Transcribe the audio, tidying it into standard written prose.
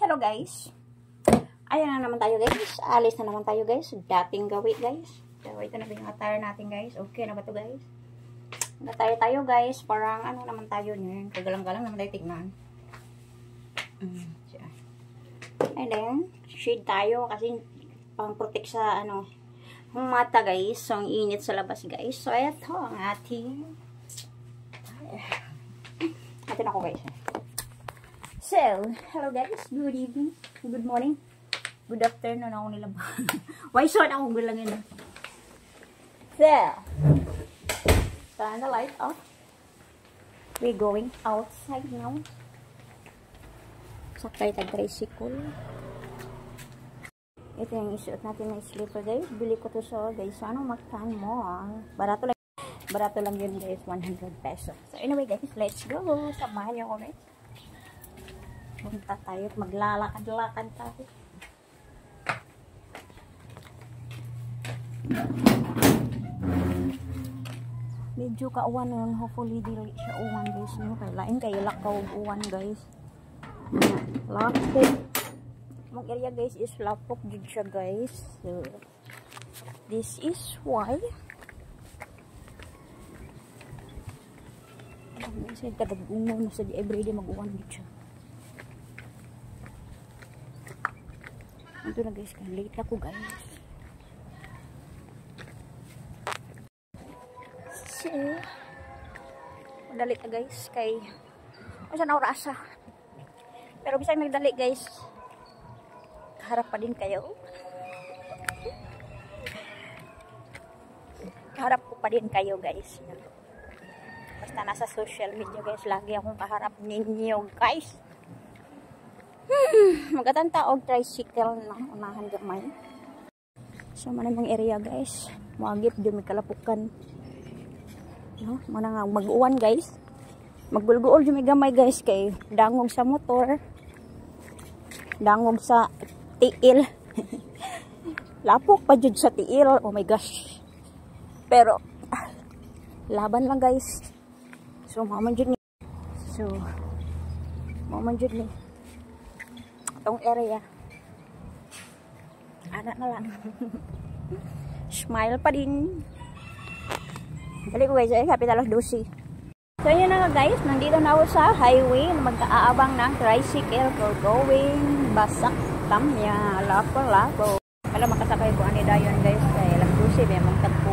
Hello guys. Ayan na naman tayo guys. Alis na naman tayo guys. Dating gawin guys. So ito na ba yung attire natin guys. Okay na ba to guys? Attire tayo guys. Parang ano naman tayo niyan. Kagalang-galang naman tayo tignan. And then, shade tayo kasi pang protect sa ano mata guys. So ang init sa labas guys. So ito ang ating atin ako guys. So, hello guys. Good evening. Good morning. Good afternoon ako nila ba? Why short ako bilang yun? So, turn the light off. We're going outside now. Sakay tag-tricycle. Ito yung isuot natin na slipper guys. Bili ko to sa guys. Ano Mactan Mall. Barato lang yun guys. 100 pesos. So anyway guys, let's go. Samahan niyo ako guys. Punta tayo. Maglalakad-lakad tayo. Medyo kauwan yun. Hopefully dili siya uwan guys. No? Kaya lain kayo lakaw uwan guys. Lapok. Mong area guys is lapok din siya guys. So, this is why kasi kadag-ungaw na sa everyday mag-uwan din siya. Ito na guys, late ako guys. So, madali na guys kay saan na orasa. Pero bisang nagdali guys, kaharap pa din kayo. Kaharap ko pa din kayo guys. Basta nasa social media guys, lagi akong kaharap ninyo guys. Magatanta og tricycle na unahan gamay. So manamang area guys, muagip di may kalapukan. No, mana nga mag-uwan guys. Magbulguol di may gamay guys kay dangog sa motor. Dangog sa tiil. Lapok pa jud sa tiil. Oh my gosh. Pero laban lang guys. So maman jud ni. So maman jud ni. Tong area. Anak na lang. Smile pa din. Dali ko guys, kapital of Dusi. So yun na nga guys, nandito na ako sa highway na magkaabang ng tricycle for going Basak Tamya, Lapo-Lapo. Wala makasakay ko ani dayon guys, kay Dusi may mong tagpo